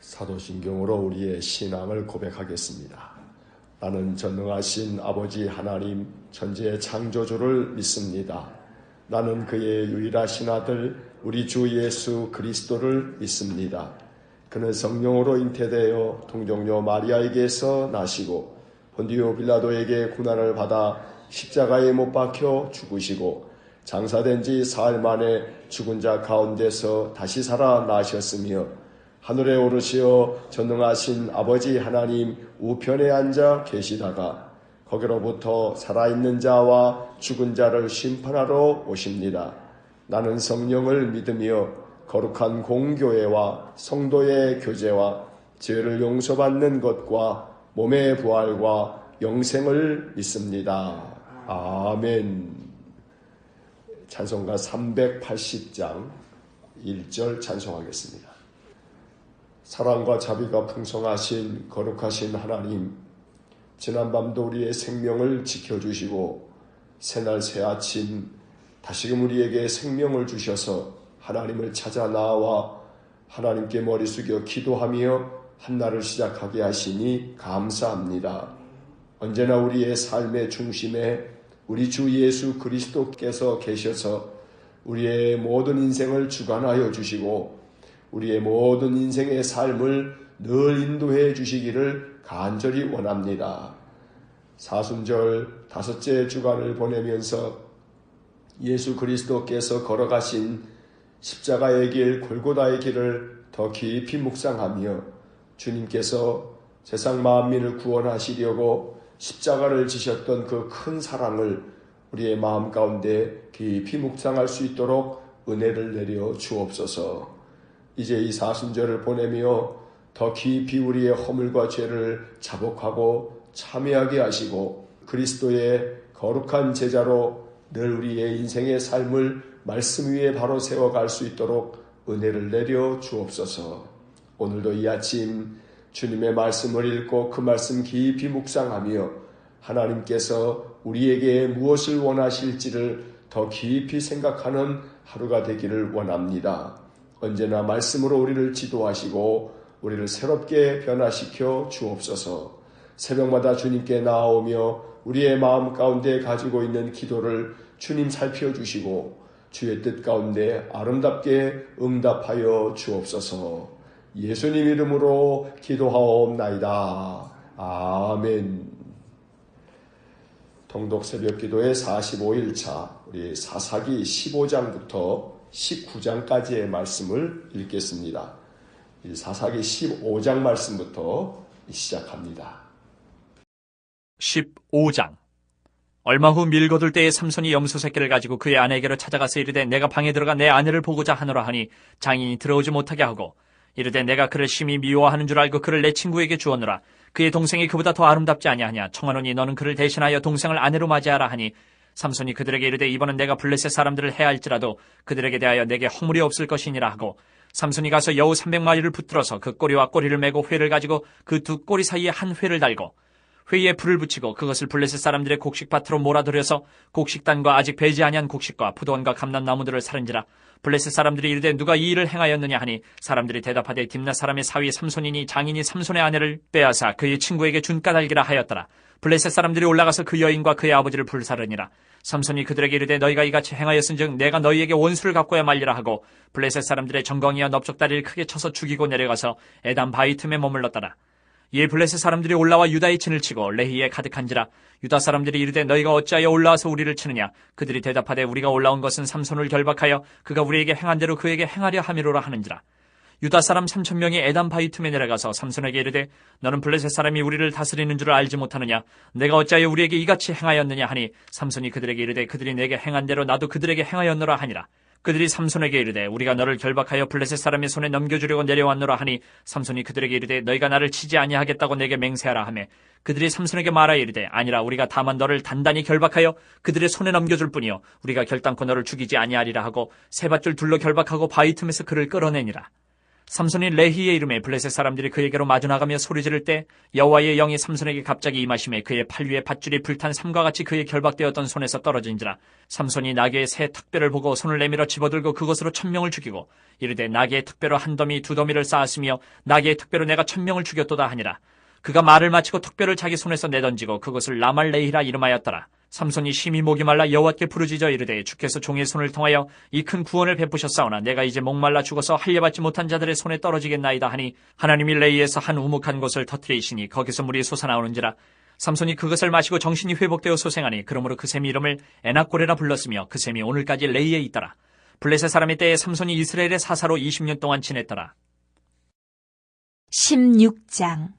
사도신경으로 우리의 신앙을 고백하겠습니다. 나는 전능하신 아버지 하나님 천지의 창조주를 믿습니다. 나는 그의 유일하신 아들 우리 주 예수 그리스도를 믿습니다. 그는 성령으로 잉태되어 동정녀 마리아에게서 나시고 본디오 빌라도에게 고난을 받아 십자가에 못 박혀 죽으시고 장사된 지 사흘 만에 죽은 자 가운데서 다시 살아나셨으며 하늘에 오르시어 전능하신 아버지 하나님 우편에 앉아 계시다가 거기로부터 살아있는 자와 죽은 자를 심판하러 오십니다. 나는 성령을 믿으며 거룩한 공교회와 성도의 교제와 죄를 용서받는 것과 몸의 부활과 영생을 믿습니다. 아멘. 찬송가 380장 1절 찬송하겠습니다. 사랑과 자비가 풍성하신 거룩하신 하나님, 지난밤도 우리의 생명을 지켜주시고 새날 새아침 다시금 우리에게 생명을 주셔서 하나님을 찾아 나와 하나님께 머리 숙여 기도하며 한날을 시작하게 하시니 감사합니다. 언제나 우리의 삶의 중심에 우리 주 예수 그리스도께서 계셔서 우리의 모든 인생을 주관하여 주시고 우리의 모든 인생의 삶을 늘 인도해 주시기를 간절히 원합니다. 사순절 다섯째 주간을 보내면서 예수 그리스도께서 걸어가신 십자가의 길, 골고다의 길을 더 깊이 묵상하며 주님께서 세상 만민을 구원하시려고 십자가를 지셨던 그 큰 사랑을 우리의 마음 가운데 깊이 묵상할 수 있도록 은혜를 내려 주옵소서. 이제 이 사순절을 보내며 더 깊이 우리의 허물과 죄를 자복하고 참회하게 하시고 그리스도의 거룩한 제자로 늘 우리의 인생의 삶을 말씀 위에 바로 세워갈 수 있도록 은혜를 내려 주옵소서. 오늘도 이 아침 주님의 말씀을 읽고 그 말씀 깊이 묵상하며 하나님께서 우리에게 무엇을 원하실지를 더 깊이 생각하는 하루가 되기를 원합니다. 언제나 말씀으로 우리를 지도하시고 우리를 새롭게 변화시켜 주옵소서. 새벽마다 주님께 나아오며 우리의 마음 가운데 가지고 있는 기도를 주님 살펴주시고 주의 뜻 가운데 아름답게 응답하여 주옵소서. 예수님 이름으로 기도하옵나이다. 아멘. 통독 새벽 기도의 45일차 우리 사사기 15장부터 19장까지의 말씀을 읽겠습니다. 사사기 15장 말씀부터 시작합니다. 15장. 얼마 후 밀거둘 때에 삼손이 염소 새끼를 가지고 그의 아내에게로 찾아가서 이르되 내가 방에 들어가 내 아내를 보고자 하노라 하니 장인이 들어오지 못하게 하고 이르되 내가 그를 심히 미워하는 줄 알고 그를 내 친구에게 주었노라. 그의 동생이 그보다 더 아름답지 아니하냐. 청하노니 너는 그를 대신하여 동생을 아내로 맞이하라 하니 삼손이 그들에게 이르되 이번은 내가 블레셋 사람들을 해할지라도 그들에게 대하여 내게 허물이 없을 것이니라 하고 삼손이 가서 여우 300마리를 붙들어서 그 꼬리와 꼬리를 메고 회를 가지고 그 두 꼬리 사이에 한 회를 달고 회에 불을 붙이고 그것을 블레셋 사람들의 곡식밭으로 몰아들여서 곡식단과 아직 배지 아니한 곡식과 포도원과 감람나무들을 사른지라. 블레셋 사람들이 이르되 누가 이 일을 행하였느냐 하니 사람들이 대답하되 딥낫 사람의 사위 삼손이니 장인이 삼손의 아내를 빼앗아 그의 친구에게 준 까닭이라 하였더라. 블레셋 사람들이 올라가서 그 여인과 그의 아버지를 불사르니라. 삼손이 그들에게 이르되 너희가 이같이 행하였은즉 내가 너희에게 원수를 갚고야 말리라 하고 블레셋 사람들의 정광이와 넓적다리를 크게 쳐서 죽이고 내려가서 에단 바위 틈에 머물렀더라. 이에 블레셋 사람들이 올라와 유다의 진을 치고 레히에 가득한지라. 유다 사람들이 이르되 너희가 어찌하여 올라와서 우리를 치느냐. 그들이 대답하되 우리가 올라온 것은 삼손을 결박하여 그가 우리에게 행한 대로 그에게 행하려 함이로라 하는지라. 유다 사람 3,000명이 에단 바위 틈에 내려가서 삼손에게 이르되 너는 블레셋 사람이 우리를 다스리는 줄을 알지 못하느냐. 내가 어찌하여 우리에게 이같이 행하였느냐 하니 삼손이 그들에게 이르되 그들이 내게 행한 대로 나도 그들에게 행하였노라 하니라. 그들이 삼손에게 이르되 우리가 너를 결박하여 블레셋 사람의 손에 넘겨주려고 내려왔노라 하니 삼손이 그들에게 이르되 너희가 나를 치지 아니하겠다고 내게 맹세하라 하매 그들이 삼손에게 말하여 이르되 아니라 우리가 다만 너를 단단히 결박하여 그들의 손에 넘겨줄 뿐이요 우리가 결단코 너를 죽이지 아니하리라 하고 세 밧줄 둘러 결박하고 바위 틈에서 그를 끌어내니라. 삼손이 레히의 이름에 블레셋 사람들이 그에게로 마주 나가며 소리 지를 때 여호와의 영이 삼손에게 갑자기 임하심에 그의 팔 위에 밧줄이 불탄 삼과 같이 그의 결박되었던 손에서 떨어진지라. 삼손이 나귀의 새 턱뼈를 보고 손을 내밀어 집어들고 그것으로 1000명을 죽이고 이르되 나귀의 턱뼈로 한 더미 두 더미를 쌓았으며 나귀의 턱뼈로 내가 1000명을 죽였도다 하니라. 그가 말을 마치고 턱뼈를 자기 손에서 내던지고 그것을 라말레히라 이름하였더라. 삼손이 심히 목이 말라 여호와께 부르짖어 이르되 주께서 종의 손을 통하여 이 큰 구원을 베푸셨사오나 내가 이제 목말라 죽어서 할례받지 못한 자들의 손에 떨어지겠나이다 하니 하나님이 레이에서 한 우묵한 곳을 터뜨리시니 거기서 물이 솟아나오는지라. 삼손이 그것을 마시고 정신이 회복되어 소생하니 그러므로 그 샘이 이름을 에낙고레라 불렀으며 그 샘이 오늘까지 레이에 있더라. 블레셋 사람의 때에 삼손이 이스라엘의 사사로 20년 동안 지냈더라. 16장.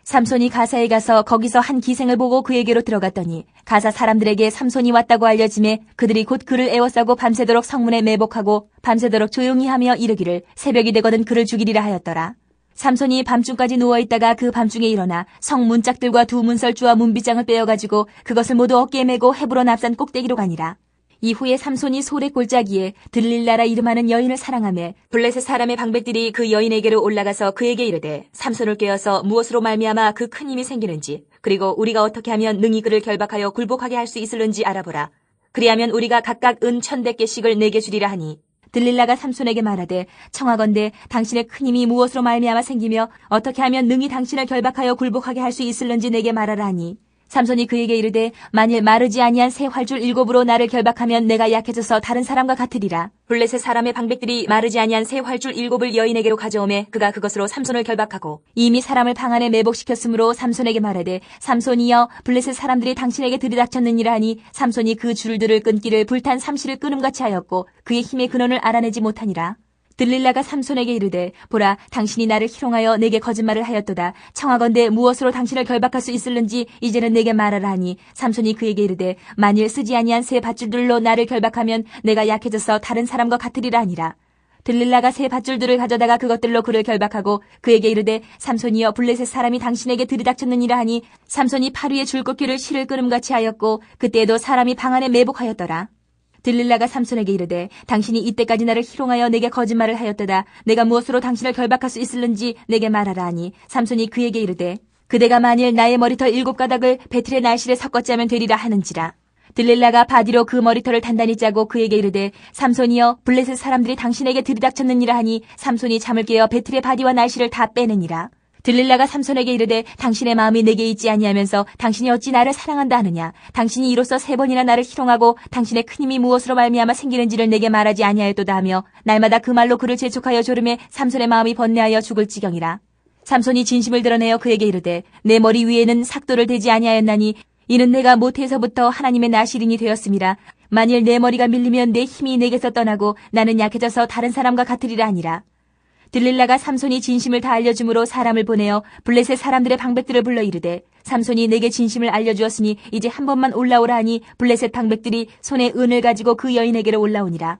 삼손이 가사에 가서 거기서 한 기생을 보고 그에게로 들어갔더니 가사 사람들에게 삼손이 왔다고 알려지매 그들이 곧 그를 에워싸고 밤새도록 성문에 매복하고 밤새도록 조용히 하며 이르기를 새벽이 되거든 그를 죽이리라 하였더라. 삼손이 밤중까지 누워있다가 그 밤중에 일어나 성 문짝들과 두 문설주와 문빗장을 빼어가지고 그것을 모두 어깨에 메고 헤브론 앞산 꼭대기로 가니라. 이후에 삼손이 소래 골짜기에 들릴라라 이름하는 여인을 사랑하며 블레셋 사람의 방백들이 그 여인에게로 올라가서 그에게 이르되 삼손을 꿰어서 무엇으로 말미암아 그 큰 힘이 생기는지 그리고 우리가 어떻게 하면 능히 그를 결박하여 굴복하게 할 수 있을는지 알아보라. 그리하면 우리가 각각 은 1100개씩을 내게 주리라 하니 들릴라가 삼손에게 말하되 청하건대 당신의 큰 힘이 무엇으로 말미암아 생기며 어떻게 하면 능히 당신을 결박하여 굴복하게 할 수 있을는지 내게 말하라 하니 삼손이 그에게 이르되 만일 마르지 아니한 새 활줄 7으로 나를 결박하면 내가 약해져서 다른 사람과 같으리라. 블레셋 사람의 방백들이 마르지 아니한 새 활줄 7을 여인에게로 가져오매 그가 그것으로 삼손을 결박하고 이미 사람을 방 안에 매복시켰으므로 삼손에게 말하되 삼손이여 블레셋 사람들이 당신에게 들이닥쳤느니라 하니 삼손이 그 줄들을 끊기를 불탄 삼시를 끊음같이 하였고 그의 힘의 근원을 알아내지 못하니라. 들릴라가 삼손에게 이르되 보라 당신이 나를 희롱하여 내게 거짓말을 하였도다. 청하건대 무엇으로 당신을 결박할 수 있을는지 이제는 내게 말하라 하니 삼손이 그에게 이르되 만일 쓰지 아니한 새 밧줄들로 나를 결박하면 내가 약해져서 다른 사람과 같으리라 하니라. 들릴라가 새 밧줄들을 가져다가 그것들로 그를 결박하고 그에게 이르되 삼손이여 블레셋 사람이 당신에게 들이닥쳤느니라 하니 삼손이 팔 위에 줄꺾기를 실을 끊음같이 하였고 그때에도 사람이 방 안에 매복하였더라. 들릴라가 삼손에게 이르되 당신이 이때까지 나를 희롱하여 내게 거짓말을 하였도다. 내가 무엇으로 당신을 결박할 수 있을는지 내게 말하라 하니 삼손이 그에게 이르되 그대가 만일 나의 머리털 7가닥을 배틀의 날실에 섞었자면 되리라 하는지라. 들릴라가 바디로 그 머리털을 단단히 짜고 그에게 이르되 삼손이여 블레셋 사람들이 당신에게 들이닥쳤느니라 하니 삼손이 잠을 깨어 배틀의 바디와 날실을 다 빼내니라. 들릴라가 삼손에게 이르되 당신의 마음이 내게 있지 아니하면서 당신이 어찌 나를 사랑한다 하느냐. 당신이 이로써 3번이나 나를 희롱하고 당신의 큰 힘이 무엇으로 말미암아 생기는지를 내게 말하지 아니하였도다 하며 날마다 그 말로 그를 재촉하여 조름에 삼손의 마음이 번뇌하여 죽을 지경이라. 삼손이 진심을 드러내어 그에게 이르되 내 머리 위에는 삭도를 대지 아니하였나니 이는 내가 모태에서부터 하나님의 나시린이 되었음이라. 만일 내 머리가 밀리면 내 힘이 내게서 떠나고 나는 약해져서 다른 사람과 같으리라 하니라. 들릴라가 삼손이 진심을 다 알려줌으로 사람을 보내어 블레셋 사람들의 방백들을 불러 이르되 삼손이 내게 진심을 알려주었으니 이제 한 번만 올라오라 하니 블레셋 방백들이 손에 은을 가지고 그 여인에게로 올라오니라.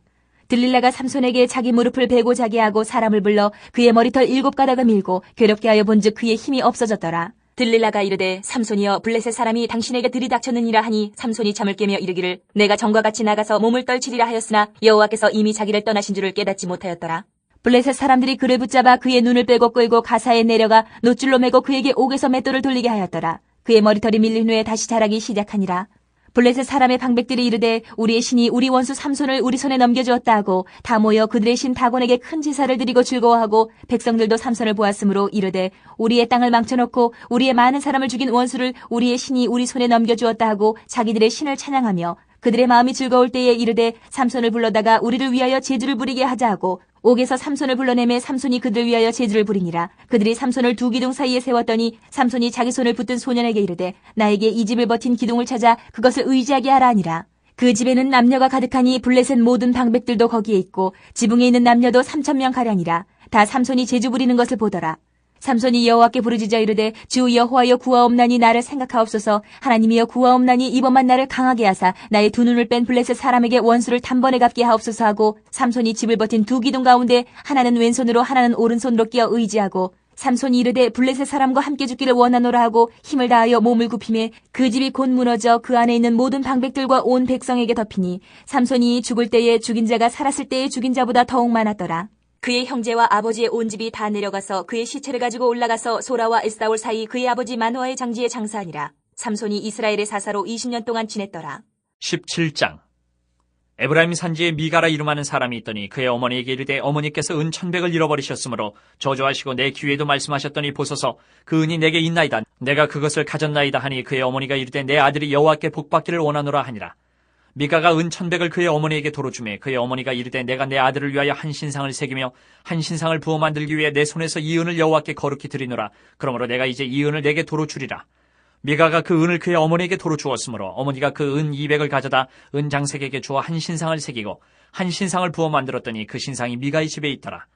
들릴라가 삼손에게 자기 무릎을 베고 자게 하고 사람을 불러 그의 머리털 7가닥을 밀고 괴롭게 하여 본즉 그의 힘이 없어졌더라. 들릴라가 이르되 삼손이여 블레셋 사람이 당신에게 들이닥쳤느니라 하니 삼손이 잠을 깨며 이르기를 내가 전과 같이 나가서 몸을 떨치리라 하였으나 여호와께서 이미 자기를 떠나신 줄을 깨닫지 못하였더라. 블레셋 사람들이 그를 붙잡아 그의 눈을 빼고 끌고 가사에 내려가 노줄로 매고 그에게 옥에서 맷돌을 돌리게 하였더라. 그의 머리털이 밀린 후에 다시 자라기 시작하니라. 블레셋 사람의 방백들이 이르되 우리의 신이 우리 원수 삼손을 우리 손에 넘겨주었다 하고 다 모여 그들의 신 다곤에게 큰 제사를 드리고 즐거워하고 백성들도 삼손을 보았으므로 이르되 우리의 땅을 망쳐놓고 우리의 많은 사람을 죽인 원수를 우리의 신이 우리 손에 넘겨주었다 하고 자기들의 신을 찬양하며 그들의 마음이 즐거울 때에 이르되 삼손을 불러다가 우리를 위하여 제주를 부리게 하자 하고 옥에서 삼손을 불러내매 삼손이 그들을 위하여 제주를 부리니라. 그들이 삼손을 두 기둥 사이에 세웠더니 삼손이 자기 손을 붙든 소년에게 이르되 나에게 이 집을 버틴 기둥을 찾아 그것을 의지하게 하라 하니라. 그 집에는 남녀가 가득하니 블레셋 모든 방백들도 거기에 있고 지붕에 있는 남녀도 3,000명가량이라. 다 삼손이 제주 부리는 것을 보더라. 삼손이 여호와께 부르짖어 이르되 주 여호와여 구하옵나니 나를 생각하옵소서. 하나님이여 구하옵나니 이번만 나를 강하게 하사 나의 두 눈을 뺀 블레셋 사람에게 원수를 단번에 갚게 하옵소서 하고 삼손이 집을 버틴 두 기둥 가운데 하나는 왼손으로 하나는 오른손으로 끼어 의지하고 삼손이 이르되 블레셋 사람과 함께 죽기를 원하노라 하고 힘을 다하여 몸을 굽히매 그 집이 곧 무너져 그 안에 있는 모든 방백들과 온 백성에게 덮이니 삼손이 죽을 때에 죽인 자가 살았을 때에 죽인 자보다 더욱 많았더라. 그의 형제와 아버지의 온 집이 다 내려가서 그의 시체를 가지고 올라가서 소라와 에스다올 사이 그의 아버지 마노아의 장지에 장사하니라. 삼손이 이스라엘의 사사로 20년 동안 지냈더라. 17장. 에브라임 산지에 미가라 이름하는 사람이 있더니 그의 어머니에게 이르되 어머니께서 은 1,100을 잃어버리셨으므로 저주하시고 내 귀에도 말씀하셨더니 보소서 그 은이 내게 있나이다. 내가 그것을 가졌나이다 하니 그의 어머니가 이르되 내 아들이 여호와께 복받기를 원하노라 하니라. 미가가 은 1,100을 그의 어머니에게 도로 주매 그의 어머니가 이르되 내가 내 아들을 위하여 한 신상을 새기며 한 신상을 부어 만들기 위해 내 손에서 이 은을 여호와께 거룩히 드리노라. 그러므로 내가 이제 이 은을 내게 도로 주리라. 미가가 그 은을 그의 어머니에게 도로 주었으므로 어머니가 그 은 200을 가져다 은 장색에게 주어 한 신상을 새기고 한 신상을 부어 만들었더니 그 신상이 미가의 집에 있더라.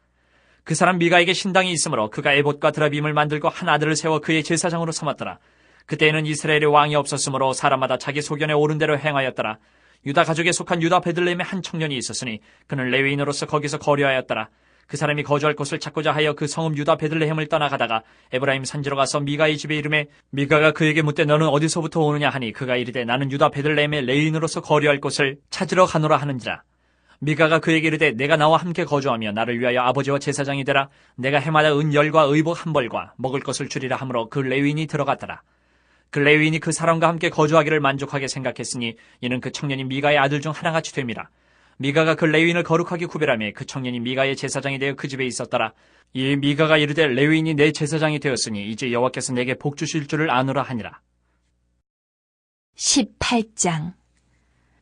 그 사람 미가에게 신당이 있으므로 그가 에봇과 드라빔을 만들고 한 아들을 세워 그의 제사장으로 삼았더라. 그때에는 이스라엘의 왕이 없었으므로 사람마다 자기 소견에 옳은 대로 행하였더라. 유다 가족에 속한 유다 베들레헴에 한 청년이 있었으니 그는 레위인으로서 거기서 거류하였더라. 그 사람이 거주할 곳을 찾고자 하여 그 성읍 유다 베들레헴을 떠나가다가 에브라임 산지로 가서 미가의 집에 이르매 미가가 그에게 묻되 너는 어디서부터 오느냐 하니 그가 이르되 나는 유다 베들레헴의 레위인으로서 거류할 곳을 찾으러 가노라 하는지라. 미가가 그에게 이르되 내가 나와 함께 거주하며 나를 위하여 아버지와 제사장이 되라. 내가 해마다 은 10과 의복 1벌과 먹을 것을 주리라 하므로 그 레위인이 들어갔더라. 그 레위인이 그 사람과 함께 거주하기를 만족하게 생각했으니 이는 그 청년이 미가의 아들 중 하나같이 됨이라. 미가가 그 레위인을 거룩하게 구별하며 그 청년이 미가의 제사장이 되어 그 집에 있었더라. 이 미가가 이르되 레위인이 내 제사장이 되었으니 이제 여호와께서 내게 복 주실 줄을 아노라 하니라. 18장.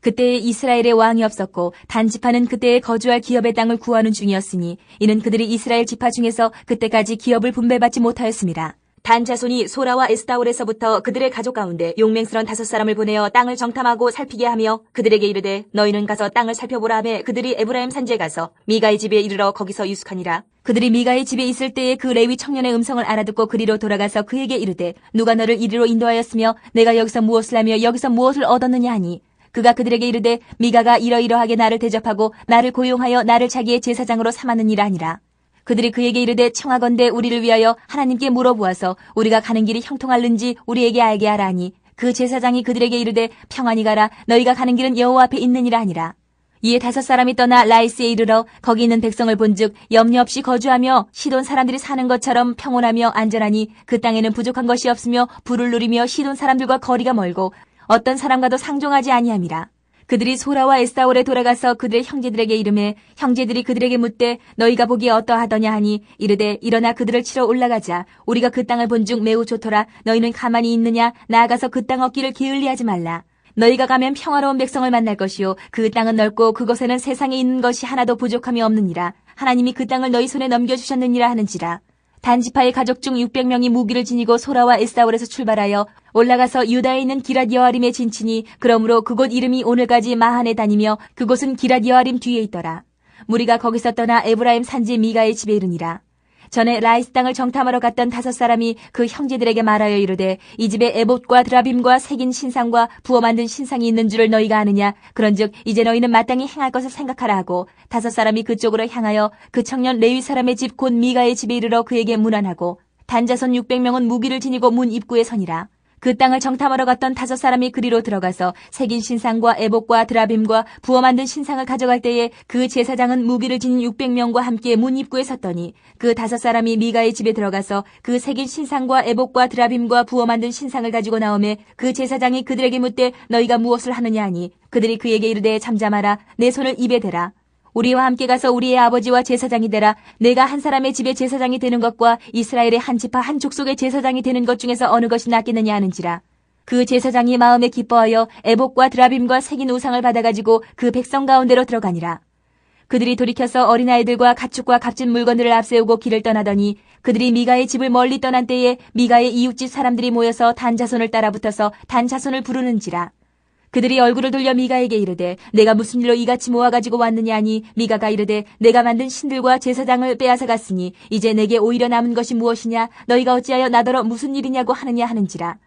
그때에 이스라엘의 왕이 없었고 단지파는 그때에 거주할 기업의 땅을 구하는 중이었으니 이는 그들이 이스라엘 지파 중에서 그때까지 기업을 분배받지 못하였습니다. 단 자손이 소라와 에스다올에서부터 그들의 가족 가운데 용맹스런 5사람을 보내어 땅을 정탐하고 살피게 하며 그들에게 이르되 너희는 가서 땅을 살펴보라 하매 그들이 에브라임 산지에 가서 미가의 집에 이르러 거기서 유숙하니라. 그들이 미가의 집에 있을 때에 그 레위 청년의 음성을 알아듣고 그리로 돌아가서 그에게 이르되 누가 너를 이리로 인도하였으며 내가 여기서 무엇을 하며 여기서 무엇을 얻었느냐 하니 그가 그들에게 이르되 미가가 이러이러하게 나를 대접하고 나를 고용하여 나를 자기의 제사장으로 삼았느니라 하니라. 그들이 그에게 이르되 청하건대 우리를 위하여 하나님께 물어보아서 우리가 가는 길이 형통할는지 우리에게 알게 하라 하니 그 제사장이 그들에게 이르되 평안히 가라 너희가 가는 길은 여호와 앞에 있느니라 하니라. 이에 5사람이 떠나 라이스에 이르러 거기 있는 백성을 본즉 염려 없이 거주하며 시돈 사람들이 사는 것처럼 평온하며 안전하니 그 땅에는 부족한 것이 없으며 부를 누리며 시돈 사람들과 거리가 멀고 어떤 사람과도 상종하지 아니함이라. 그들이 소라와 에스다올에 돌아가서 그들의 형제들에게 이르매 형제들이 그들에게 묻되 너희가 보기에 어떠하더냐 하니 이르되 일어나 그들을 치러 올라가자. 우리가 그 땅을 본즉 매우 좋더라. 너희는 가만히 있느냐? 나아가서 그 땅 얻기를 게을리하지 말라. 너희가 가면 평화로운 백성을 만날 것이요 그 땅은 넓고 그곳에는 세상에 있는 것이 하나도 부족함이 없느니라. 하나님이 그 땅을 너희 손에 넘겨주셨느니라 하는지라. 단지파의 가족 중 600명이 무기를 지니고 소라와 에스다올에서 출발하여 올라가서 유다에 있는 기랏 여아림에 진치니 그러므로 그곳 이름이 오늘까지 마한에 다니며 그곳은 기랏 여아림 뒤에 있더라. 무리가 거기서 떠나 에브라임 산지 미가의 집에 이르니라. 전에 라이스 땅을 정탐하러 갔던 5사람이 그 형제들에게 말하여 이르되 이 집에 에봇과 드라빔과 새긴 신상과 부어 만든 신상이 있는 줄을 너희가 아느냐. 그런즉 이제 너희는 마땅히 행할 것을 생각하라 하고 5사람이 그쪽으로 향하여 그 청년 레위 사람의 집 곧 미가의 집에 이르러 그에게 문안하고 단자손 600명은 무기를 지니고 문 입구에 서니라. 그 땅을 정탐하러 갔던 5사람이 그리로 들어가서 새긴 신상과 에봇과 드라빔과 부어 만든 신상을 가져갈 때에 그 제사장은 무기를 지닌 600명과 함께 문 입구에 섰더니 그 5사람이 미가의 집에 들어가서 그 새긴 신상과 에봇과 드라빔과 부어 만든 신상을 가지고 나오매 그 제사장이 그들에게 묻되 너희가 무엇을 하느냐 하니 그들이 그에게 이르되 잠잠하라. 내 손을 입에 대라. 우리와 함께 가서 우리의 아버지와 제사장이 되라. 내가 한 사람의 집에 제사장이 되는 것과 이스라엘의 한 지파 한 족속의 제사장이 되는 것 중에서 어느 것이 낫겠느냐 하는지라. 그 제사장이 마음에 기뻐하여 에봇과 드라빔과 새긴 우상을 받아가지고 그 백성 가운데로 들어가니라. 그들이 돌이켜서 어린아이들과 가축과 값진 물건들을 앞세우고 길을 떠나더니 그들이 미가의 집을 멀리 떠난 때에 미가의 이웃집 사람들이 모여서 단 자손을 따라붙어서 단 자손을 부르는지라. 그들이 얼굴을 돌려 미가에게 이르되 내가 무슨 일로 이같이 모아가지고 왔느냐 하니 미가가 이르되 내가 만든 신들과 제사장을 빼앗아 갔으니 이제 내게 오히려 남은 것이 무엇이냐. 너희가 어찌하여 나더러 무슨 일이냐고 하느냐 하는지라.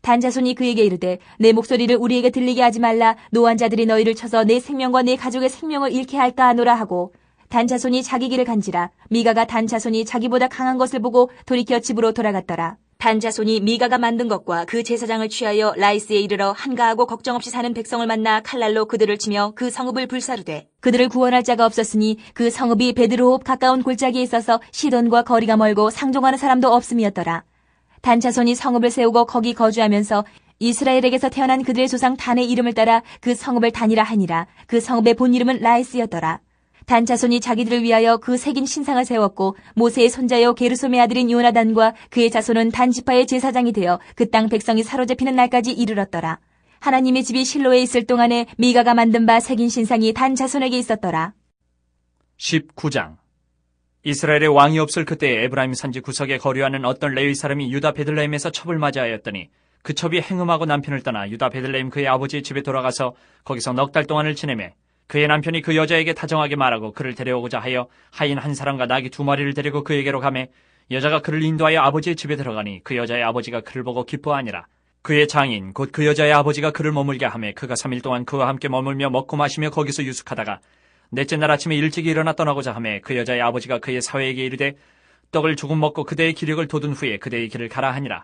단자손이 그에게 이르되 내 목소리를 우리에게 들리게 하지 말라. 노한 자들이 너희를 쳐서 내 생명과 내 가족의 생명을 잃게 할까 하노라 하고 단자손이 자기 길을 간지라. 미가가 단자손이 자기보다 강한 것을 보고 돌이켜 집으로 돌아갔더라. 단 자손이 미가가 만든 것과 그 제사장을 취하여 라이스에 이르러 한가하고 걱정 없이 사는 백성을 만나 칼날로 그들을 치며 그 성읍을 불사르되 그들을 구원할 자가 없었으니 그 성읍이 베드로홉 가까운 골짜기에 있어서 시돈과 거리가 멀고 상종하는 사람도 없음이었더라. 단 자손이 성읍을 세우고 거기 거주하면서 이스라엘에게서 태어난 그들의 조상 단의 이름을 따라 그 성읍을 단이라 하니라. 그 성읍의 본 이름은 라이스였더라. 단 자손이 자기들을 위하여 그 새긴 신상을 세웠고 모세의 손자요 게르솜의 아들인 요나단과 그의 자손은 단 지파의 제사장이 되어 그 땅 백성이 사로잡히는 날까지 이르렀더라. 하나님의 집이 실로에 있을 동안에 미가가 만든 바 새긴 신상이 단 자손에게 있었더라. 19장. 이스라엘의 왕이 없을 그때에 에브라임 산지 구석에 거류하는 어떤 레위 사람이 유다 베들레헴에서 첩을 맞이하였더니 그 첩이 행음하고 남편을 떠나 유다 베들레헴 그의 아버지의 집에 돌아가서 거기서 넉 달 동안을 지내매 그의 남편이 그 여자에게 다정하게 말하고 그를 데려오고자 하여 하인 한 사람과 나귀 2마리를 데리고 그에게로 가매 여자가 그를 인도하여 아버지의 집에 들어가니 그 여자의 아버지가 그를 보고 기뻐하니라. 그의 장인 곧 그 여자의 아버지가 그를 머물게 하매 그가 3일 동안 그와 함께 머물며 먹고 마시며 거기서 유숙하다가 넷째 날 아침에 일찍 일어나 떠나고자 하매 그 여자의 아버지가 그의 사회에게 이르되 떡을 조금 먹고 그대의 기력을 돋은 후에 그대의 길을 가라 하니라.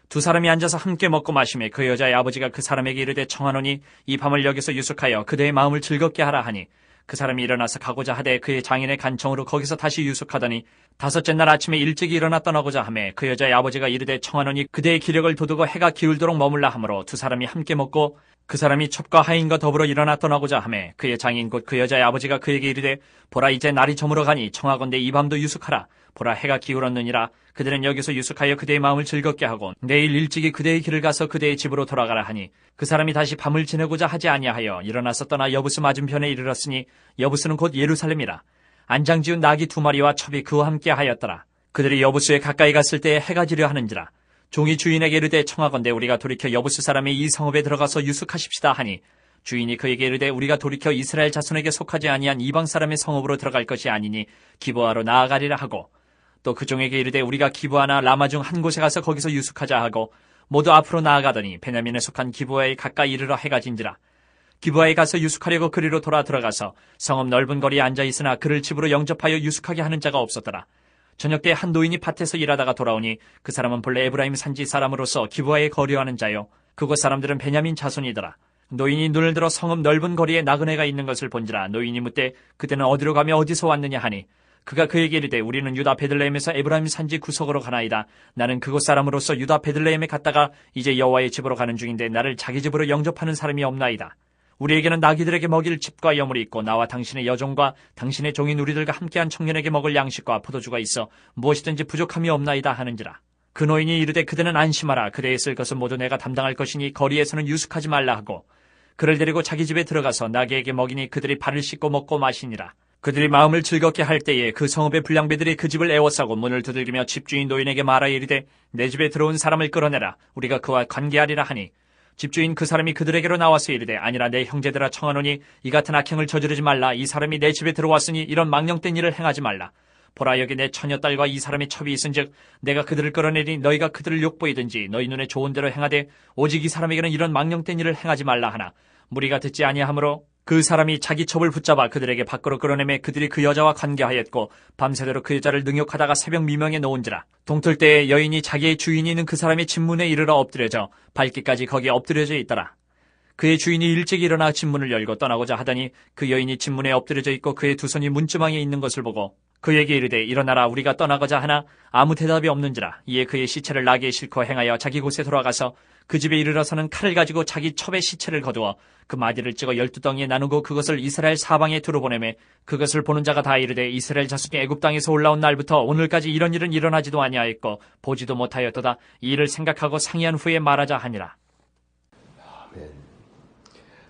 두 사람이 앉아서 함께 먹고 마시매 그 여자의 아버지가 그 사람에게 이르되 청하노니 이 밤을 여기서 유숙하여 그대의 마음을 즐겁게 하라 하니 그 사람이 일어나서 가고자 하되 그의 장인의 간청으로 거기서 다시 유숙하더니 다섯째 날 아침에 일찍 일어나 떠나고자 하매 그 여자의 아버지가 이르되 청하노니 그대의 기력을 돋우고 해가 기울도록 머물라 하므로 두 사람이 함께 먹고 그 사람이 첩과 하인과 더불어 일어나 떠나고자 하매 그의 장인 곧 그 여자의 아버지가 그에게 이르되 보라 이제 날이 저물어 가니 청하건대 이 밤도 유숙하라. 보라 해가 기울었느니라. 그들은 여기서 유숙하여 그대의 마음을 즐겁게 하고 내일 일찍이 그대의 길을 가서 그대의 집으로 돌아가라 하니 그 사람이 다시 밤을 지내고자 하지 아니하여 일어나서 떠나 여부스 맞은편에 이르렀으니 여부스는 곧 예루살렘이라. 안장지운 나귀 2마리와 첩이 그와 함께 하였더라. 그들이 여부스에 가까이 갔을 때에 해가 지려 하는지라. 종이 주인에게 이르되 청하건대 우리가 돌이켜 여부스 사람의 이 성읍에 들어가서 유숙하십시다 하니 주인이 그에게 이르되 우리가 돌이켜 이스라엘 자손에게 속하지 아니한 이방 사람의 성읍으로 들어갈 것이 아니니 기브아로 나아가리라 하고 또 그 종에게 이르되 우리가 기브아나 라마 중 한 곳에 가서 거기서 유숙하자 하고 모두 앞으로 나아가더니 베냐민에 속한 기브아에 가까이 이르러 해가 진지라. 기브아에 가서 유숙하려고 그리로 돌아 들어가서 성읍 넓은 거리에 앉아 있으나 그를 집으로 영접하여 유숙하게 하는 자가 없었더라. 저녁 때 한 노인이 밭에서 일하다가 돌아오니 그 사람은 본래 에브라임 산지 사람으로서 기브아에 거류하는 자요 그곳 사람들은 베냐민 자손이더라. 노인이 눈을 들어 성읍 넓은 거리에 나그네가 있는 것을 본지라. 노인이 묻되 그때는 어디로 가며 어디서 왔느냐 하니 그가 그에게 이르되 우리는 유다 베들레헴에서 에브라임 산지 구석으로 가나이다. 나는 그곳 사람으로서 유다 베들레헴에 갔다가 이제 여호와의 집으로 가는 중인데 나를 자기 집으로 영접하는 사람이 없나이다. 우리에게는 나귀들에게 먹일 칩과 여물이 있고 나와 당신의 여종과 당신의 종인 우리들과 함께한 청년에게 먹을 양식과 포도주가 있어 무엇이든지 부족함이 없나이다 하는지라. 그 노인이 이르되 그대는 안심하라. 그대의 쓸 것은 모두 내가 담당할 것이니 거리에서는 유숙하지 말라 하고 그를 데리고 자기 집에 들어가서 나귀에게 먹이니 그들이 발을 씻고 먹고 마시니라. 그들이 마음을 즐겁게 할 때에 그 성읍의 불량배들이 그 집을 에워싸고 문을 두들기며 집주인 노인에게 말하여 이르되 내 집에 들어온 사람을 끌어내라. 우리가 그와 관계하리라 하니 집주인 그 사람이 그들에게로 나와서 이르되 아니라 내 형제들아 청하노니 이 같은 악행을 저지르지 말라. 이 사람이 내 집에 들어왔으니 이런 망령된 일을 행하지 말라. 보라 여기 내 처녀딸과 이 사람의 첩이 있은즉 내가 그들을 끌어내리니 너희가 그들을 욕보이든지 너희 눈에 좋은 대로 행하되 오직 이 사람에게는 이런 망령된 일을 행하지 말라 하나 무리가 듣지 아니하므로 그 사람이 자기 첩을 붙잡아 그들에게 밖으로 끌어내매 그들이 그 여자와 관계하였고 밤새도록 그 여자를 능욕하다가 새벽 미명에 놓은지라. 동틀 때에 여인이 자기의 주인이 있는 그 사람의 집문에 이르러 엎드려져 발기까지 거기에 엎드려져 있더라. 그의 주인이 일찍 일어나 집문을 열고 떠나고자 하더니 그 여인이 집문에 엎드려져 있고 그의 두 손이 문지방에 있는 것을 보고 그에게 이르되 일어나라 우리가 떠나고자 하나 아무 대답이 없는지라. 이에 그의 시체를 나귀에 싣고 행하여 자기 곳에 돌아가서 그 집에 이르러서는 칼을 가지고 자기 첩의 시체를 거두어 그 마디를 찍어 12덩이에 나누고 그것을 이스라엘 사방에 두루 보내매 그것을 보는 자가 다 이르되 이스라엘 자손이 애굽 땅에서 올라온 날부터 오늘까지 이런 일은 일어나지도 아니하였고 보지도 못하였도다. 이 일을 생각하고 상의한 후에 말하자 하니라. 아멘.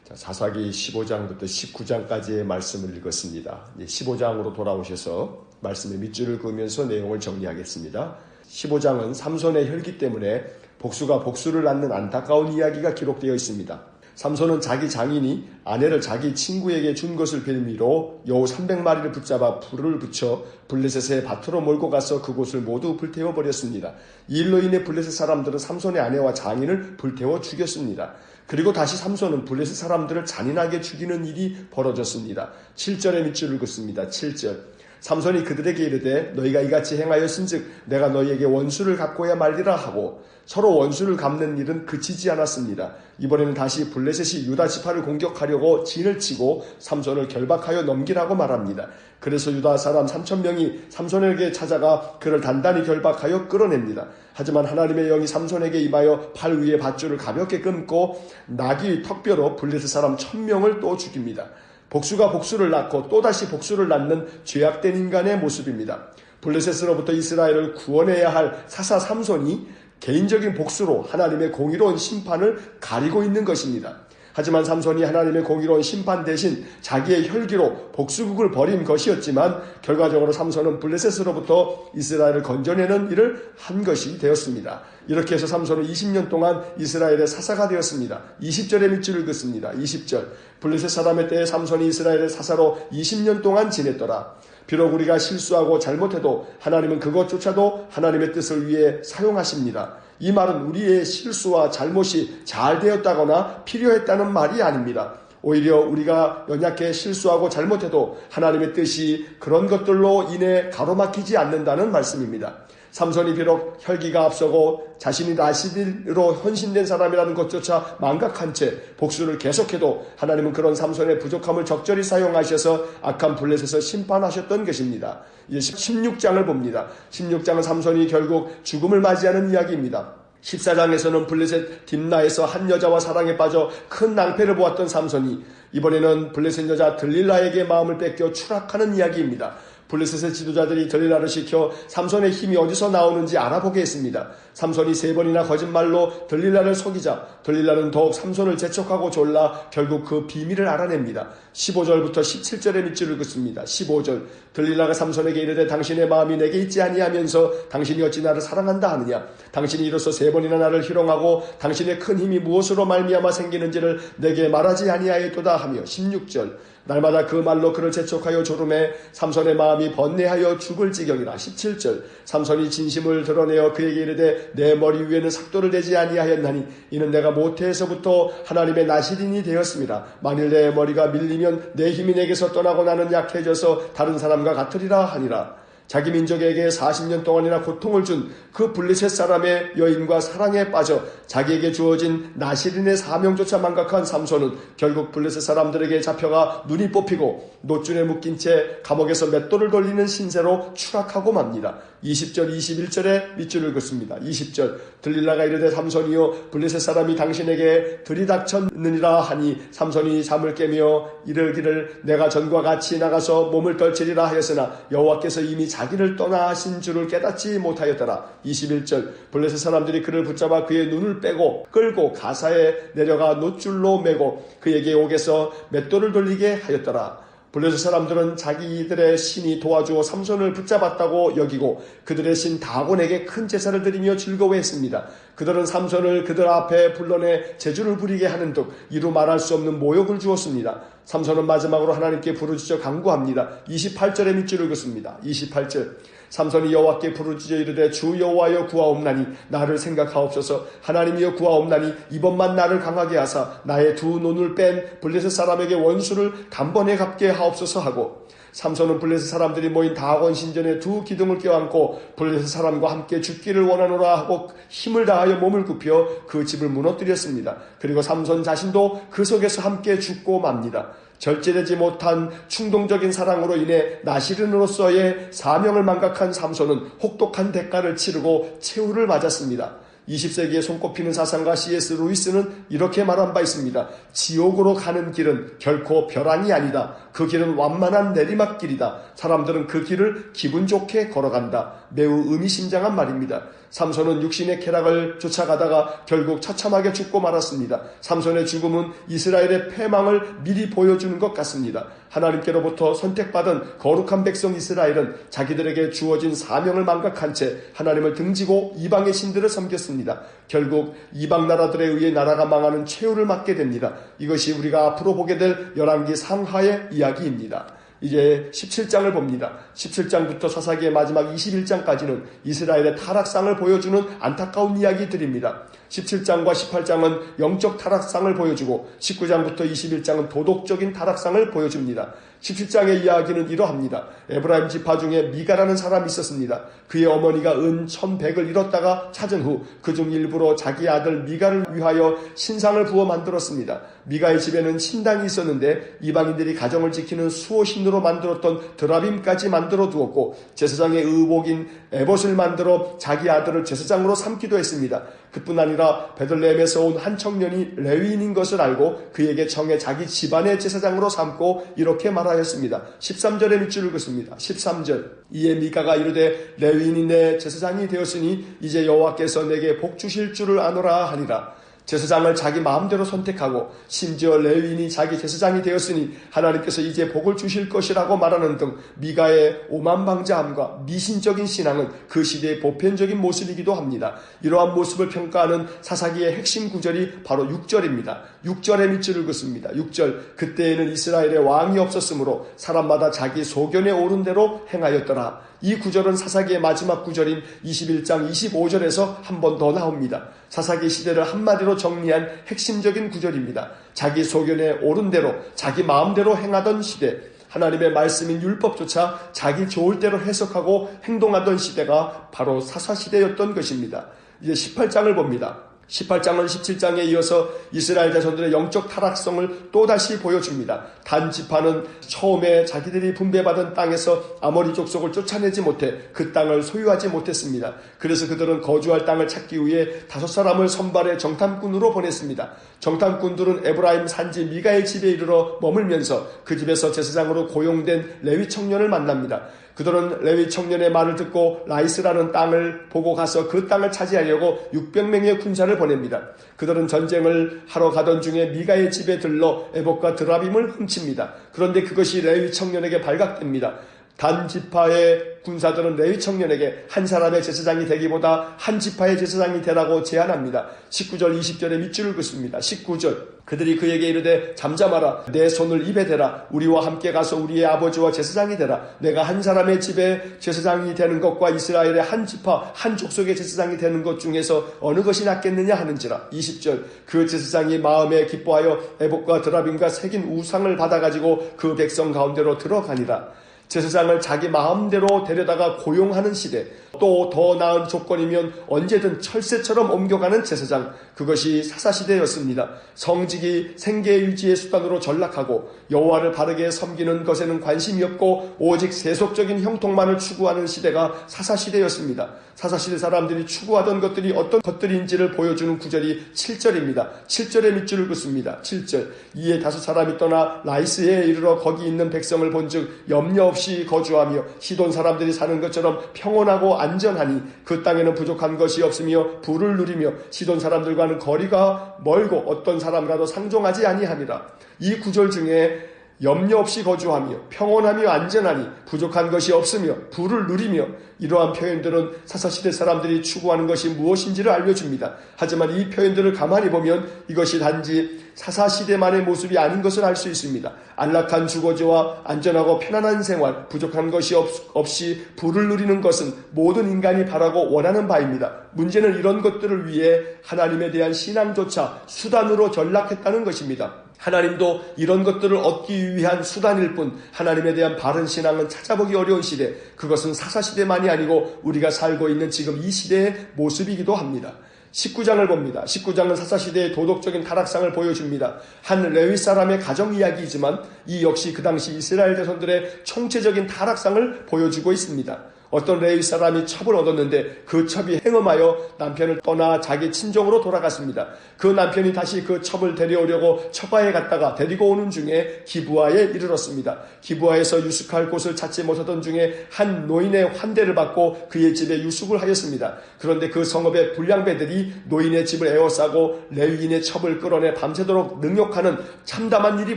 자, 사사기 15장부터 19장까지의 말씀을 읽었습니다. 이제 15장으로 돌아오셔서 말씀의 밑줄을 그으면서 내용을 정리하겠습니다. 15장은 삼손의 혈기 때문에 복수가 복수를 낳는 안타까운 이야기가 기록되어 있습니다. 삼손은 자기 장인이 아내를 자기 친구에게 준 것을 빌미로 여우 300마리를 붙잡아 불을 붙여 블레셋의 밭으로 몰고 가서 그곳을 모두 불태워버렸습니다. 이 일로 인해 블레셋 사람들은 삼손의 아내와 장인을 불태워 죽였습니다. 그리고 다시 삼손은 블레셋 사람들을 잔인하게 죽이는 일이 벌어졌습니다. 7절의 밑줄을 긋습니다. 7절. 삼손이 그들에게 이르되 너희가 이같이 행하였은즉 내가 너희에게 원수를 갚고야 말리라 하고 서로 원수를 갚는 일은 그치지 않았습니다. 이번에는 다시 블레셋이 유다 지파를 공격하려고 진을 치고 삼손을 결박하여 넘기라고 말합니다. 그래서 유다 사람 3,000명이 삼손에게 찾아가 그를 단단히 결박하여 끌어냅니다. 하지만 하나님의 영이 삼손에게 임하여 팔 위에 밧줄을 가볍게 끊고 나귀 턱뼈로 블레셋 사람 1,000명을 또 죽입니다. 복수가 복수를 낳고 또다시 복수를 낳는 죄악된 인간의 모습입니다. 블레셋으로부터 이스라엘을 구원해야 할 사사 삼손이 개인적인 복수로 하나님의 공의로운 심판을 가리고 있는 것입니다. 하지만 삼손이 하나님의 공의로운 심판 대신 자기의 혈기로 복수국을 벌인 것이었지만 결과적으로 삼손은 블레셋으로부터 이스라엘을 건져내는 일을 한 것이 되었습니다. 이렇게 해서 삼손은 20년 동안 이스라엘의 사사가 되었습니다. 20절의 밑줄을 긋습니다. 20절 블레셋 사람의 때에 삼손이 이스라엘의 사사로 20년 동안 지냈더라. 비록 우리가 실수하고 잘못해도 하나님은 그것조차도 하나님의 뜻을 위해 사용하십니다. 이 말은 우리의 실수와 잘못이 잘 되었다거나 필요했다는 말이 아닙니다. 오히려 우리가 연약해 실수하고 잘못해도 하나님의 뜻이 그런 것들로 인해 가로막히지 않는다는 말씀입니다. 삼손이 비록 혈기가 앞서고 자신이 나시린으로 헌신된 사람이라는 것조차 망각한 채 복수를 계속해도 하나님은 그런 삼손의 부족함을 적절히 사용하셔서 악한 블레셋을 심판하셨던 것입니다. 이제 16장을 봅니다. 16장은 삼손이 결국 죽음을 맞이하는 이야기입니다. 14장에서는 블레셋 딥나에서 한 여자와 사랑에 빠져 큰 낭패를 보았던 삼손이 이번에는 블레셋 여자 들릴라에게 마음을 뺏겨 추락하는 이야기입니다. 블레셋의 지도자들이 들릴라를 시켜 삼손의 힘이 어디서 나오는지 알아보게 했습니다. 삼손이 3번이나 거짓말로 들릴라를 속이자 들릴라는 더욱 삼손을 재촉하고 졸라 결국 그 비밀을 알아냅니다. 15절부터 17절의 밑줄을 긋습니다. 15절 들릴라가 삼손에게 이르되 당신의 마음이 내게 있지 아니하면서 당신이 어찌 나를 사랑한다 하느냐. 당신이 이로써 3번이나 나를 희롱하고 당신의 큰 힘이 무엇으로 말미암아 생기는지를 내게 말하지 아니하였도다 하며 16절 날마다 그 말로 그를 재촉하여 조름해 삼손의 마음이 번뇌하여 죽을 지경이라. 17절 삼손이 진심을 드러내어 그에게 이르되 내 머리 위에는 삭도를 대지 아니하였나니 이는 내가 모태에서부터 하나님의 나시린이 되었습니다. 만일 내 머리가 밀리면 내 힘이 내게서 떠나고 나는 약해져서 다른 사람과 같으리라 하니라. 자기 민족에게 40년 동안이나 고통을 준 그 블레셋 사람의 여인과 사랑에 빠져 자기에게 주어진 나시린의 사명조차 망각한 삼손은 결국 블레셋 사람들에게 잡혀가 눈이 뽑히고 노줄에 묶인 채 감옥에서 맷돌을 돌리는 신세로 추락하고 맙니다. 20절 21절에 밑줄을 긋습니다. 20절 들릴라가 이르되 삼손이여 블레셋 사람이 당신에게 들이닥쳤느니라 하니 삼손이 잠을 깨며 이르기를 내가 전과 같이 나가서 몸을 떨치리라 하였으나 여호와께서 이미 자기를 떠나신 줄을 깨닫지 못하였더라. 21절 블레셋 사람들이 그를 붙잡아 그의 눈을 빼고 끌고 가사에 내려가 노줄로 매고 그에게 옥에서 맷돌을 돌리게 하였더라. 블레셋 사람들은 자기들의 신이 도와주어 삼손을 붙잡았다고 여기고 그들의 신 다곤에게 큰 제사를 드리며 즐거워했습니다. 그들은 삼손을 그들 앞에 불러내 제주를 부리게 하는 듯 이루 말할 수 없는 모욕을 주었습니다. 삼손은 마지막으로 하나님께 부르짖어 간구합니다. 28절의 밑줄을 긋습니다. 28절 삼손이 여호와께 부르짖어 이르되 주 여호와여 구하옵나니 나를 생각하옵소서. 하나님이여 구하옵나니 이번만 나를 강하게 하사 나의 두 눈을 뺀 블레셋 사람에게 원수를 단번에 갚게 하옵소서 하고 삼손은 블레셋 사람들이 모인 다곤 신전에 두 기둥을 껴안고 블레셋 사람과 함께 죽기를 원하노라 하고 힘을 다하여 몸을 굽혀 그 집을 무너뜨렸습니다. 그리고 삼손 자신도 그 속에서 함께 죽고 맙니다. 절제되지 못한 충동적인 사랑으로 인해 나시린으로서의 사명을 망각한 삼손은 혹독한 대가를 치르고 최후를 맞았습니다. 20세기에 손꼽히는 사상가 C.S. 루이스는 이렇게 말한 바 있습니다. 지옥으로 가는 길은 결코 벼랑이 아니다. 그 길은 완만한 내리막길이다. 사람들은 그 길을 기분 좋게 걸어간다. 매우 의미심장한 말입니다. 삼손은 육신의 쾌락을 쫓아가다가 결국 처참하게 죽고 말았습니다. 삼손의 죽음은 이스라엘의 패망을 미리 보여주는 것 같습니다. 하나님께로부터 선택받은 거룩한 백성 이스라엘은 자기들에게 주어진 사명을 망각한 채 하나님을 등지고 이방의 신들을 섬겼습니다. 결국 이방 나라들에 의해 나라가 망하는 최후를 맞게 됩니다. 이것이 우리가 앞으로 보게 될 열왕기 상하의 이야기입니다. 이제 17장을 봅니다. 17장부터 사사기의 마지막 21장까지는 이스라엘의 타락상을 보여주는 안타까운 이야기들입니다. 17장과 18장은 영적 타락상을 보여주고 19장부터 21장은 도덕적인 타락상을 보여줍니다. 17장의 이야기는 이러합니다. 에브라임 지파 중에 미가라는 사람이 있었습니다. 그의 어머니가 은 1100을 잃었다가 찾은 후 그중 일부로 자기 아들 미가를 위하여 신상을 부어 만들었습니다. 미가의 집에는 신당이 있었는데 이방인들이 가정을 지키는 수호신으로 만들었던 드라빔까지 만들어 두었고 제사장의 의복인 에봇을 만들어 자기 아들을 제사장으로 삼기도 했습니다. 그뿐 아니라 베들레헴에서 온 한 청년이 레위인인 것을 알고 그에게 정해 자기 집안의 제사장으로 삼고 이렇게 말하였습니다. 13절의 밑줄을 긋습니다. 13절 이에 미가가 이르되 레위인이 내 제사장이 되었으니 이제 여호와께서 내게 복 주실 줄을 아노라 하니라. 제사장을 자기 마음대로 선택하고 심지어 레위인이 자기 제사장이 되었으니 하나님께서 이제 복을 주실 것이라고 말하는 등 미가의 오만방자함과 미신적인 신앙은 그 시대의 보편적인 모습이기도 합니다. 이러한 모습을 평가하는 사사기의 핵심 구절이 바로 6절입니다. 6절의 밑줄을 긋습니다. 6절 그때에는 이스라엘에 왕이 없었으므로 사람마다 자기 소견에 오른 대로 행하였더라. 이 구절은 사사기의 마지막 구절인 21장 25절에서 한 번 더 나옵니다. 사사기 시대를 한마디로 정리한 핵심적인 구절입니다. 자기 소견에 옳은 대로 자기 마음대로 행하던 시대, 하나님의 말씀인 율법조차 자기 좋을 대로 해석하고 행동하던 시대가 바로 사사시대였던 것입니다. 이제 18장을 봅니다. 18장은 17장에 이어서 이스라엘 자손들의 영적 타락성을 또다시 보여줍니다. 단 지파는 처음에 자기들이 분배받은 땅에서 아모리 족속을 쫓아내지 못해 그 땅을 소유하지 못했습니다. 그래서 그들은 거주할 땅을 찾기 위해 5사람을 선발해 정탐꾼으로 보냈습니다. 정탐꾼들은 에브라임 산지 미가의 집에 이르러 머물면서 그 집에서 제사장으로 고용된 레위 청년을 만납니다. 그들은 레위 청년의 말을 듣고 라이스라는 땅을 보고 가서 그 땅을 차지하려고 600명의 군사를 보냅니다. 그들은 전쟁을 하러 가던 중에 미가의 집에 들러 에봇과 드라빔을 훔칩니다. 그런데 그것이 레위 청년에게 발각됩니다. 단 지파의 군사들은 레위 청년에게 한 사람의 제사장이 되기보다 한 지파의 제사장이 되라고 제안합니다. 19절 20절에 밑줄을 긋습니다. 19절 그들이 그에게 이르되 잠잠하라. 내 손을 입에 대라. 우리와 함께 가서 우리의 아버지와 제사장이 되라. 내가 한 사람의 집에 제사장이 되는 것과 이스라엘의 한 지파 한 족속의 제사장이 되는 것 중에서 어느 것이 낫겠느냐 하는지라. 20절 그 제사장이 마음에 기뻐하여 에봇과 드라빔과 새긴 우상을 받아가지고 그 백성 가운데로 들어가니라. 제사장을 자기 마음대로 데려다가 고용하는 시대, 또 더 나은 조건이면 언제든 철새처럼 옮겨가는 제사장, 그것이 사사시대였습니다. 성직이 생계 유지의 수단으로 전락하고 여호와를 바르게 섬기는 것에는 관심이 없고 오직 세속적인 형통만을 추구하는 시대가 사사시대였습니다. 사사시대 사람들이 추구하던 것들이 어떤 것들인지를 보여주는 구절이 7절입니다. 7절의 밑줄을 긋습니다. 7절 이에 5사람이 떠나 라이스에 이르러 거기 있는 백성을 본즉 염려 없이 거주하며 시돈 사람들이 사는 것처럼 평온하고 안전하니 그 땅에는 부족한 것이 없으며 부를 누리며 시돈 사람들과는 거리가 멀고 어떤 사람과도 상종하지 아니함이라. 이 구절 중에 염려 없이 거주하며 평온하며 안전하니 부족한 것이 없으며 부를 누리며 이러한 표현들은 사사시대 사람들이 추구하는 것이 무엇인지를 알려줍니다. 하지만 이 표현들을 가만히 보면 이것이 단지 사사시대만의 모습이 아닌 것을 알 수 있습니다. 안락한 주거지와 안전하고 편안한 생활, 부족한 것이 없이 부를 누리는 것은 모든 인간이 바라고 원하는 바입니다. 문제는 이런 것들을 위해 하나님에 대한 신앙조차 수단으로 전락했다는 것입니다. 하나님도 이런 것들을 얻기 위한 수단일 뿐 하나님에 대한 바른 신앙은 찾아보기 어려운 시대, 그것은 사사시대만이 아니고 우리가 살고 있는 지금 이 시대의 모습이기도 합니다. 19장을 봅니다. 19장은 사사시대의 도덕적인 타락상을 보여줍니다. 한 레위 사람의 가정 이야기이지만 이 역시 그 당시 이스라엘 자손들의 총체적인 타락상을 보여주고 있습니다. 어떤 레위 사람이 첩을 얻었는데 그 첩이 행음하여 남편을 떠나 자기 친정으로 돌아갔습니다. 그 남편이 다시 그 첩을 데려오려고 처가에 갔다가 데리고 오는 중에 기브아에 이르렀습니다. 기브아에서 유숙할 곳을 찾지 못하던 중에 한 노인의 환대를 받고 그의 집에 유숙을 하였습니다. 그런데 그 성읍의 불량배들이 노인의 집을 에워싸고 레위인의 첩을 끌어내 밤새도록 능욕하는 참담한 일이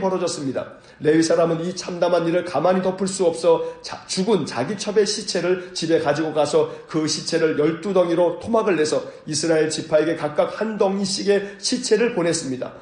벌어졌습니다. 레위 사람은 이 참담한 일을 가만히 덮을 수 없어 죽은 자기 첩의 시체를 집에 가지고 가서 그 시체를 12덩이로 토막을 내서 이스라엘 지파에게 각각 한 덩이씩의 시체를 보냈습니다.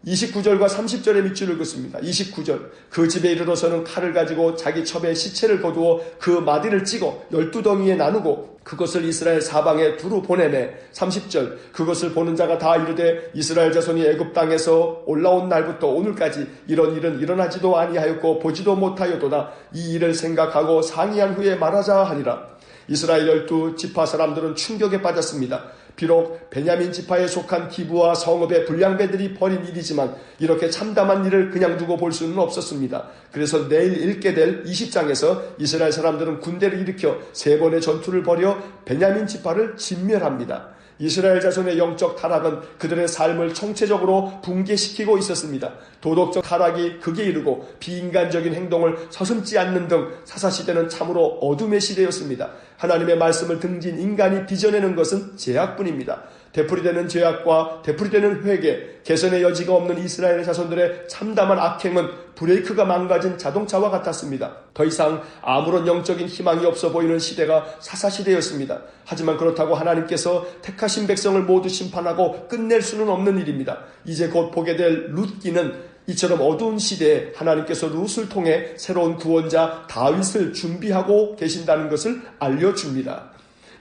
29절과 30절의 밑줄을 긋습니다. 29절 그 집에 이르러서는 칼을 가지고 자기 첩에 시체를 거두어 그 마디를 찍어 12덩이에 나누고 그것을 이스라엘 사방에 두루 보내매 30절 그것을 보는 자가 다 이르되 이스라엘 자손이 애굽 땅에서 올라온 날부터 오늘까지 이런 일은 일어나지도 아니하였고 보지도 못하였도다. 이 일을 생각하고 상의한 후에 말하자 하니라. 이스라엘 12지파 사람들은 충격에 빠졌습니다. 비록 베냐민 지파에 속한 기부와 성읍의 불량배들이 벌인 일이지만 이렇게 참담한 일을 그냥 두고 볼 수는 없었습니다. 그래서 내일 읽게 될 20장에서 이스라엘 사람들은 군대를 일으켜 3번의 전투를 벌여 베냐민 지파를 진멸합니다. 이스라엘 자손의 영적 타락은 그들의 삶을 총체적으로 붕괴시키고 있었습니다. 도덕적 타락이 극에 이르고 비인간적인 행동을 서슴지 않는 등 사사시대는 참으로 어둠의 시대였습니다. 하나님의 말씀을 등진 인간이 빚어내는 것은 죄악뿐입니다. 되풀이되는 죄악과 되풀이되는 회개, 개선의 여지가 없는 이스라엘 자손들의 참담한 악행은 브레이크가 망가진 자동차와 같았습니다. 더 이상 아무런 영적인 희망이 없어 보이는 시대가 사사시대였습니다. 하지만 그렇다고 하나님께서 택하신 백성을 모두 심판하고 끝낼 수는 없는 일입니다. 이제 곧 보게 될 룻기는 이처럼 어두운 시대에 하나님께서 룻을 통해 새로운 구원자 다윗을 준비하고 계신다는 것을 알려줍니다.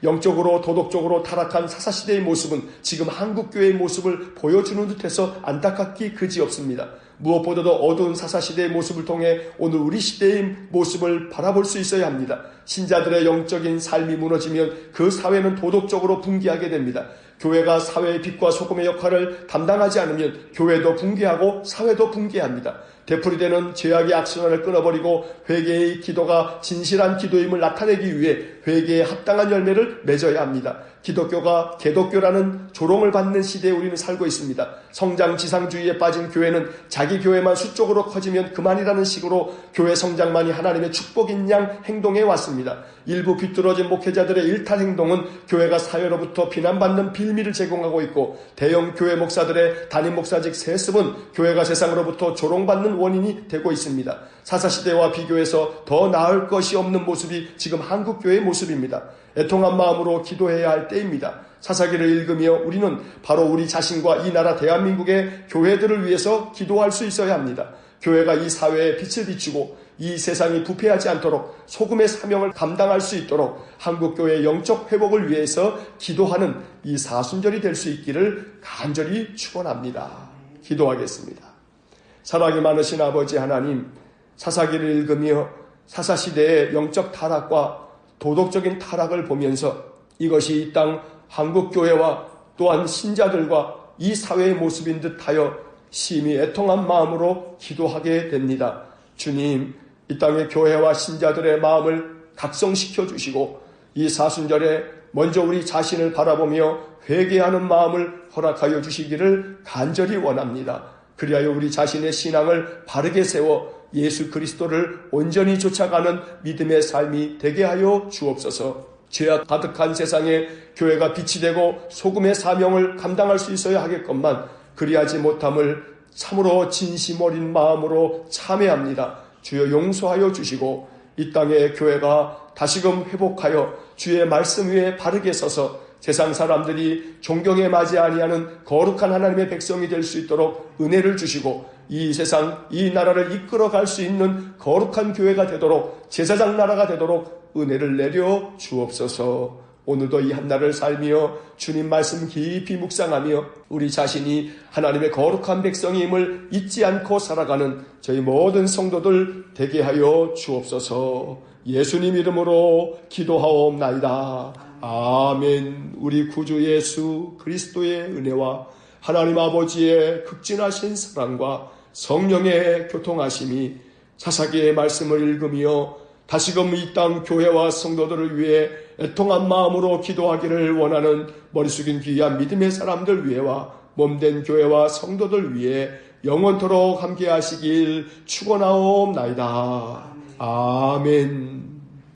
영적으로 도덕적으로 타락한 사사시대의 모습은 지금 한국교회의 모습을 보여주는 듯해서 안타깝기 그지없습니다. 무엇보다도 어두운 사사시대의 모습을 통해 오늘 우리 시대의 모습을 바라볼 수 있어야 합니다. 신자들의 영적인 삶이 무너지면 그 사회는 도덕적으로 붕괴하게 됩니다. 교회가 사회의 빛과 소금의 역할을 담당하지 않으면 교회도 붕괴하고 사회도 붕괴합니다. 되풀이되는 죄악의 악순환을 끊어버리고 회개의 기도가 진실한 기도임을 나타내기 위해 회개에 합당한 열매를 맺어야 합니다. 기독교가 개독교라는 조롱을 받는 시대에 우리는 살고 있습니다. 성장 지상주의에 빠진 교회는 자기 교회만 수적으로 커지면 그만이라는 식으로 교회 성장만이 하나님의 축복인 양 행동해 왔습니다. 일부 비뚤어진 목회자들의 일탈 행동은 교회가 사회로부터 비난받는 빌미를 제공하고 있고 대형 교회 목사들의 담임 목사직 세습은 교회가 세상으로부터 조롱받는 원인이 되고 있습니다. 사사시대와 비교해서 더 나을 것이 없는 모습이 지금 한국교회의 모습입니다. 애통한 마음으로 기도해야 할 때입니다. 사사기를 읽으며 우리는 바로 우리 자신과 이 나라 대한민국의 교회들을 위해서 기도할 수 있어야 합니다. 교회가 이 사회에 빛을 비추고 이 세상이 부패하지 않도록 소금의 사명을 감당할 수 있도록 한국교회의 영적 회복을 위해서 기도하는 이 사순절이 될 수 있기를 간절히 축원합니다. 기도하겠습니다. 사랑이 많으신 아버지 하나님, 사사기를 읽으며 사사시대의 영적 타락과 도덕적인 타락을 보면서 이것이 이 땅 한국교회와 또한 신자들과 이 사회의 모습인 듯하여 심히 애통한 마음으로 기도하게 됩니다. 주님, 이 땅의 교회와 신자들의 마음을 각성시켜 주시고 이 사순절에 먼저 우리 자신을 바라보며 회개하는 마음을 허락하여 주시기를 간절히 원합니다. 그리하여 우리 자신의 신앙을 바르게 세워 예수 그리스도를 온전히 쫓아가는 믿음의 삶이 되게 하여 주옵소서. 죄악 가득한 세상에 교회가 빛이 되고 소금의 사명을 감당할 수 있어야 하겠건만 그리하지 못함을 참으로 진심 어린 마음으로 참회합니다. 주여 용서하여 주시고 이 땅의 교회가 다시금 회복하여 주의 말씀 위에 바르게 서서 세상 사람들이 존경에 맞지 아니하는 거룩한 하나님의 백성이 될 수 있도록 은혜를 주시고 이 세상, 이 나라를 이끌어갈 수 있는 거룩한 교회가 되도록 제사장 나라가 되도록 은혜를 내려 주옵소서. 오늘도 이 한날을 살며 주님 말씀 깊이 묵상하며 우리 자신이 하나님의 거룩한 백성임을 잊지 않고 살아가는 저희 모든 성도들 되게 하여 주옵소서. 예수님 이름으로 기도하옵나이다. 아멘. 우리 구주 예수 그리스도의 은혜와 하나님 아버지의 극진하신 사랑과 성령의 교통하심이 사사기의 말씀을 읽으며 다시금 이 땅 교회와 성도들을 위해 애통한 마음으로 기도하기를 원하는 머리 숙인 귀한 믿음의 사람들 위해와 몸된 교회와 성도들 위해 영원토록 함께 하시길 축원하옵나이다. 아멘.